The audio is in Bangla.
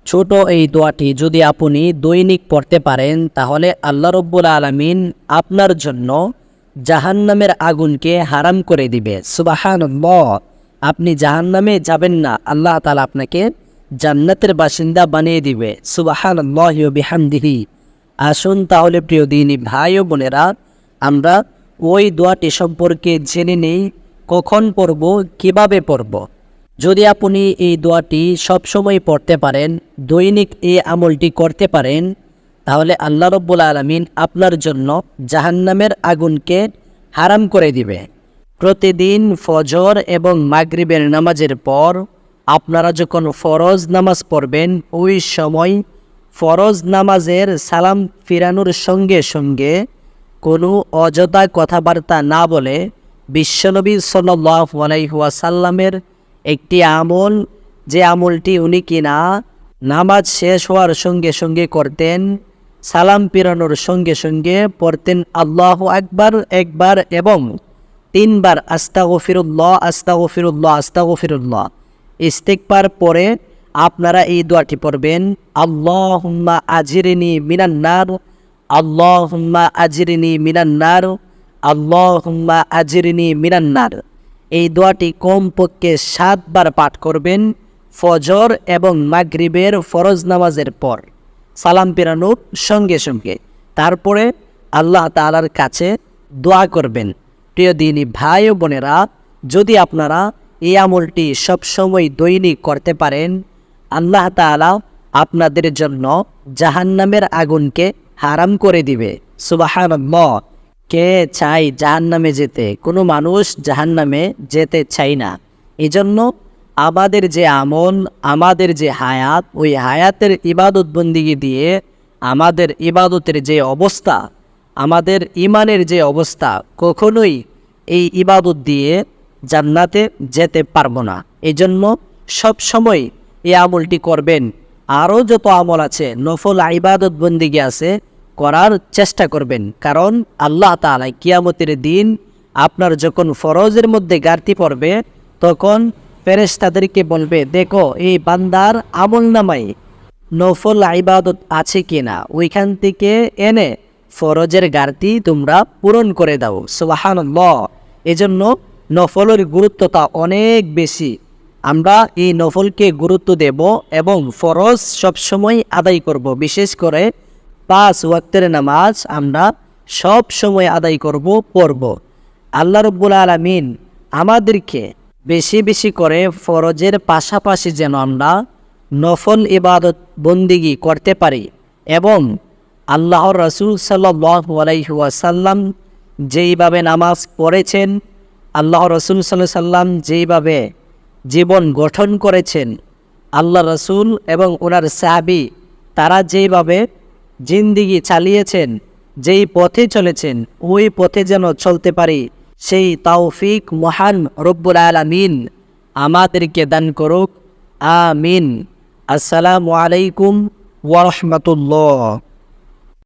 ছোট এই দোয়াটি যদি আপনি দৈনিক পড়তে পারেন তাহলে আল্লাহ রব্বুল আলামিন আপনার জন্য জাহান্নামের আগুনকে হারাম করে দিবে। সুবহানাল্লাহ। আপনি জাহান্নামে যাবেন না, আল্লাহ তাআলা আপনাকে জান্নাতের বাসিন্দা বানিয়ে দিবে। সুবহানাল্লাহি ওয়া বিহামদিহি। আসুন তাহলে প্রিয় দিনী ভাই ও বোনেরা, আমরা ওই দোয়াটি সম্পর্কে জেনে নেই। কখন পড়ব, কিভাবে পড়ব। যদি আপনি এই দোয়াটি সবসময় পড়তে পারেন, দৈনিক এই আমলটি করতে পারেন, তাহলে আল্লাহ রব্বুল আলামিন আপনার জন্য জাহান্নামের আগুনকে হারাম করে দিবে। প্রতিদিন ফজর এবং মাগরিবের নামাজের পর আপনারা যখন ফরজ নামাজ পড়বেন, ওই সময় ফরজ নামাজের সালাম ফিরানোর সঙ্গে সঙ্গে কোনো অযথা কথাবার্তা না বলে বিশ্বনবী সাল্লাল্লাহু আলাইহি ওয়াসাল্লামের একটি আমল, যে আমলটি উনি কিনা নামাজ শেষ হওয়ার সঙ্গে সঙ্গে করতেন, সালাম ফিরানোর সঙ্গে সঙ্গে পড়তেন আল্লাহু আকবার একবার এবং 3 বার আস্তাগফিরুল্লাহ আস্তাগফিরুল্লাহ আস্তাগফিরুল্লাহ। ইস্তিগফার পরে আপনারা এই দোয়াটি পড়বেন, আল্লাহুম্মা আজিরনি মিনান নার, আল্লাহুম্মা আজিরনি মিনান নার, আল্লাহুম্মা আজিরনি মিনান নার। এই দোয়াটি কমপক্ষে 7 বার পাঠ করবেন ফজর এবং মাগরিবের ফরজ নামাজের পর সালাম ফিরানোর সঙ্গে সঙ্গে। তারপরে আল্লাহ তাআলার কাছে দোয়া করবেন। প্রিয় দিনী ভাই ও বোনেরা, যদি আপনারা এই আমলটি সবসময় দৈনিক করতে পারেন, আল্লাহ তাআলা আপনাদের জন্য জাহান্নামের আগুনকে হারাম করে দিবে। সুবহানাল্লাহ। কে চাই জাহান্নামে যেতে? কোনো মানুষ জাহান্নামে যেতে চাই না। এজন্য আমাদের যে আমল, আমাদের যে হায়াত, ওই হায়াতের ইবাদত বন্দিগি দিয়ে আমাদের ইবাদতের যে অবস্থা, আমাদের ইমানের যে অবস্থা, কখনোই এই ইবাদত দিয়ে জান্নাতে যেতে পারবো না। এজন্য সবসময় এই আমলটি করবেন। আরও যত আমল আছে, নফল ইবাদত বন্দিগি আছে, করার চেষ্টা করবেন। কারণ আল্লাহ তাআলা কিয়ামতের দিন আপনার যখন ফরজের মধ্যে ঘাটতি পড়বে, তখন ফেরেশতাদেরকে বলবে, দেখো এই বান্দার আমল নামায় নফল ইবাদত আছে কিনা, ওইখান থেকে এনে ফরজের ঘাটতি তোমরা পূরণ করে দাও। সুবহানাল্লাহ। এজন্য নফলের গুরুত্বটা অনেক বেশি। আমরা এই নফলকে গুরুত্ব দেব এবং ফরজ সবসময় আদায় করব। বিশেষ করে 5 ওয়াক্তের নামাজ আমরা সব সময় আদায় করব, পড়ব। আল্লাহ রব্বুল আলামিন আমাদেরকে বেশি বেশি করে ফরজের পাশাপাশি যেন আমরা নফল ইবাদত বন্দিগি করতে পারি এবং আল্লাহর রাসূল সাল্লাল্লাহু আলাইহি ওয়াসাল্লাম যেইভাবে নামাজ পড়েছেন, আল্লাহর রাসূল সাল্লাল্লাহু আলাইহি ওয়াসাল্লাম যেইভাবে জীবন গঠন করেছেন, আল্লাহ রাসূল এবং ওনার সাহাবী তারা যেইভাবে জিন্দিগি চালিয়েছেন, যেই পথে চলেছেন, ওই পথে যেন চলতে পারি, সেই তৌফিক মহান রব্বুল আলামিন আমাদেরকে দান করুক। আমিন। আসসালামু আলাইকুম ওয়া রাহমাতুল্লাহ।